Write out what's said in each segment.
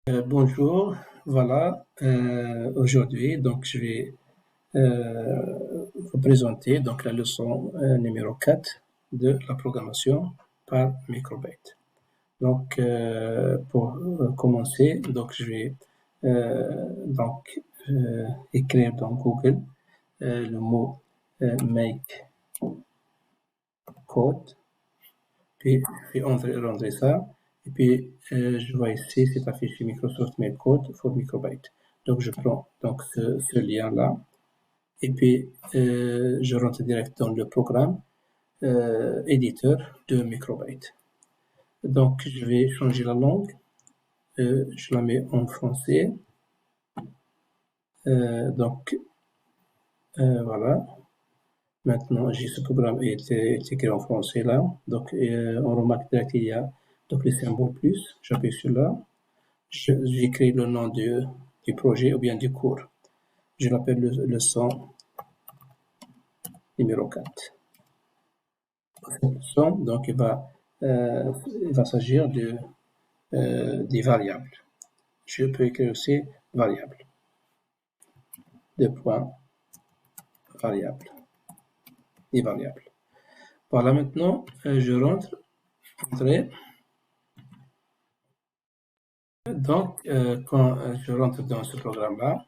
Bonjour, voilà, aujourd'hui, donc je vais vous présenter donc la leçon numéro 4 de la programmation par Microbyte. Donc, pour commencer, donc je vais écrire dans Google le mot make code, puis je vais rentrer ça. Et puis, je vois ici, c'est affiché Microsoft Make Code for Microbyte. Donc, je prends donc ce lien-là. Et puis, je rentre direct dans le programme éditeur de Microbyte. Donc, je vais changer la langue. Je la mets en français. Voilà. Maintenant, j'ai ce programme est écrit en français là. Donc, on remarque direct qu'il y a donc le symbole plus. J'appuie sur là. J'écris le nom du projet ou bien du cours. Je l'appelle leçon numéro 4. Cette leçon, donc, il va s'agir des variables. Je peux écrire aussi variables. Deux points, variables. Des variables. Voilà, maintenant, je rentre. Donc, quand je rentre dans ce programme-là,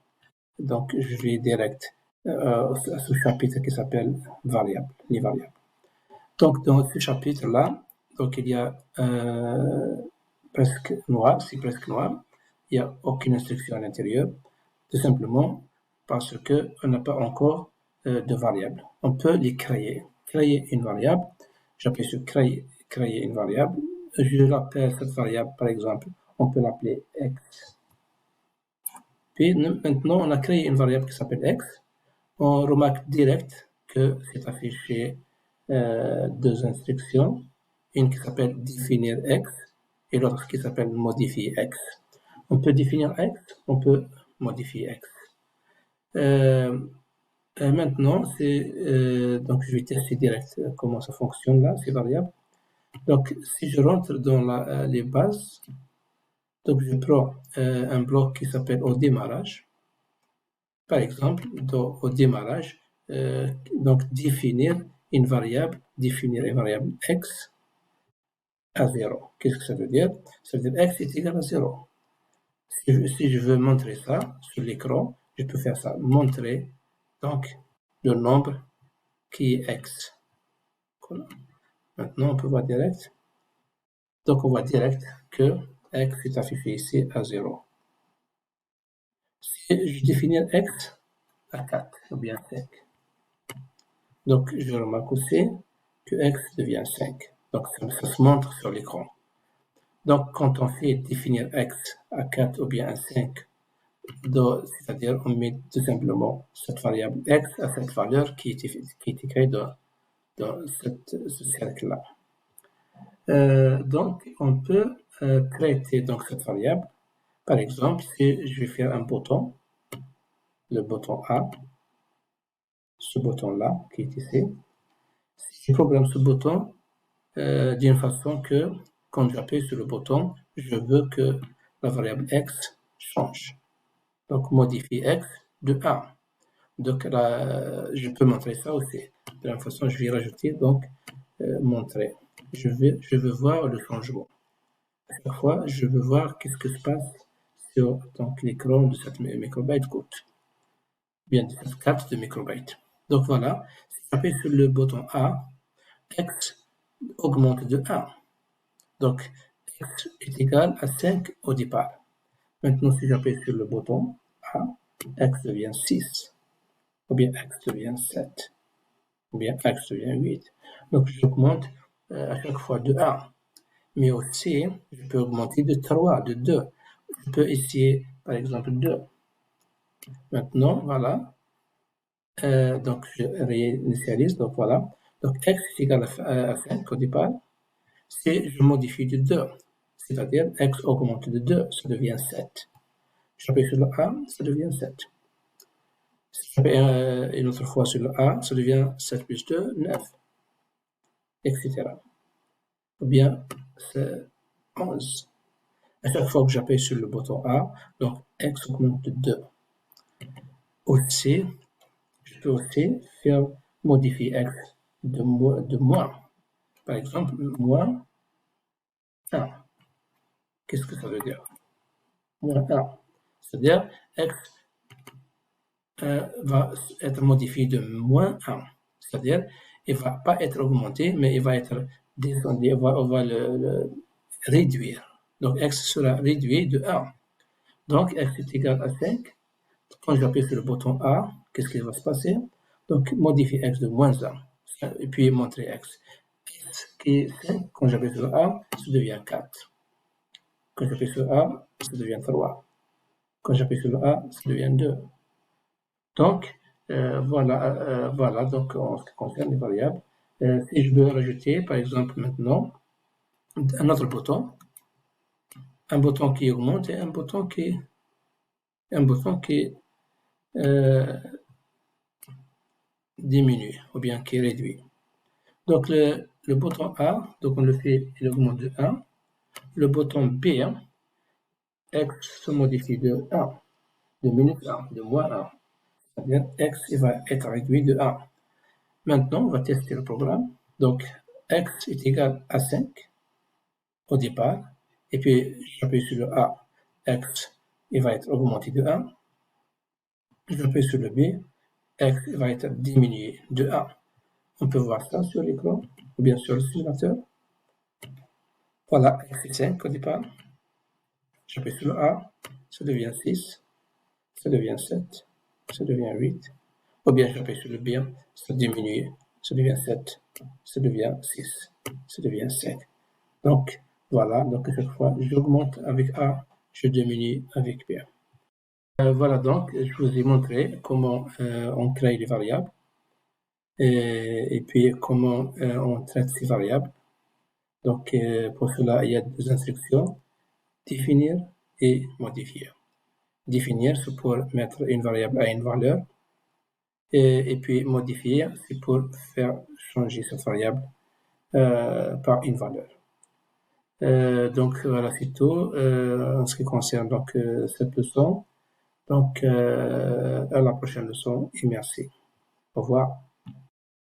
donc je vais direct à ce chapitre qui s'appelle variables, les variables. Donc, dans ce chapitre-là, donc il y a presque noir, c'est presque noir. Il n'y a aucune instruction à l'intérieur, tout simplement parce qu'on n'a pas encore de variables. On peut les créer. Créer une variable, j'appuie sur créer une variable. Je l'appelle cette variable, par exemple, on peut l'appeler x. Puis maintenant, on a créé une variable qui s'appelle x. On remarque direct que c'est affiché deux instructions, une qui s'appelle définir x et l'autre qui s'appelle modifier x. On peut définir x, on peut modifier x. Maintenant, donc je vais tester direct comment ça fonctionne là, ces variables. Donc, si je rentre dans les bases, donc je prends un bloc qui s'appelle au démarrage. Par exemple, au démarrage, donc définir une variable x à 0. Qu'est-ce que ça veut dire? Ça veut dire x est égal à 0. Si je veux montrer ça sur l'écran, je peux faire ça, montrer donc le nombre qui est x. Voilà. Maintenant, on peut voir direct. Donc, on voit direct que x est affiché ici à 0. Si je définis x à 4 ou bien 5, donc je remarque aussi que x devient 5. Donc, ça se montre sur l'écran. Donc, quand on fait définir x à 4 ou bien à 5, c'est-à-dire on met tout simplement cette variable x à cette valeur qui est écrite dans ce cercle-là. Donc, on peut traiter donc cette variable. Par exemple, si je vais faire un bouton, le bouton A, ce bouton-là qui est ici, si je programme ce bouton d'une façon que quand j'appuie sur le bouton, je veux que la variable x change. Donc, modifie x de 1. Donc, là, je peux montrer ça aussi. De la même façon, je vais rajouter, donc, montrer. Je veux voir le changement. À chaque fois, je veux voir qu'est-ce qui se passe sur l'écran de cette microbyte code. Bien, de cette carte de microbyte. Donc, voilà. Si j'appuie sur le bouton A, x augmente de 1. Donc, x est égal à 5 au départ. Maintenant, si j'appuie sur le bouton A, x devient 6, ou bien x devient 7, ou bien x devient 8. Donc, j'augmente à chaque fois de 1. Mais aussi, je peux augmenter de 3, de 2. Je peux essayer, par exemple, 2. Maintenant, voilà. Donc, je réinitialise. Donc, voilà. Donc, x est égal à 5 au départ. Si je modifie de 2, c'est-à-dire x augmente de 2, ça devient 7. J'appuie sur le A, ça devient 7. Si j'appuie une autre fois sur le A, ça devient 7 plus 2, 9, etc. Ou bien, c'est 11. À chaque fois que j'appuie sur le bouton A, donc x augmente de 2. Aussi, je peux aussi faire modifier x de moins. Par exemple, moins 1. Qu'est-ce que ça veut dire? Moins 1. C'est-à-dire, x va être modifié de moins 1. C'est-à-dire, il ne va pas être augmenté, mais il va être descendu, on va le réduire. Donc, x sera réduit de 1. Donc, x est égal à 5. Quand j'appuie sur le bouton A, qu'est-ce qui va se passer? Donc, modifier x de moins 1. Et puis, montrer x. X qui est 5, quand j'appuie sur A, ça devient 4. Quand j'appuie sur A, ça devient 3. Quand j'appuie sur A, ça devient 2. Donc, voilà donc, en ce qui concerne les variables. Si je veux rajouter, par exemple, maintenant, un autre bouton, un bouton qui augmente et un bouton qui diminue, ou bien qui réduit. Donc, le bouton A, donc on le fait, il augmente de 1. Le bouton B, x se modifie de 1, de minus 1, de moins 1. C'est-à-dire x il va être réduit de 1. Maintenant, on va tester le programme. Donc, x est égal à 5 au départ. Et puis, j'appuie sur le A, x il va être augmenté de 1. J'appuie sur le B, x va être diminué de 1. On peut voir ça sur l'écran, ou bien sur le simulateur. Voilà, x est 5 au départ. J'appuie sur le A, ça devient 6, ça devient 7, ça devient 8. Ou bien j'appuie sur le B, ça diminue, ça devient 7, ça devient 6, ça devient 5. Donc, voilà, donc à chaque fois, j'augmente avec A, je diminue avec B. Voilà donc, je vous ai montré comment on crée les variables et puis comment on traite ces variables. Donc, pour cela, il y a deux instructions, définir et modifier. Définir, c'est pour mettre une variable à une valeur, et puis modifier, c'est pour faire changer cette variable par une valeur. Donc voilà, c'est tout en ce qui concerne donc, cette leçon. Donc à la prochaine leçon et merci. Au revoir.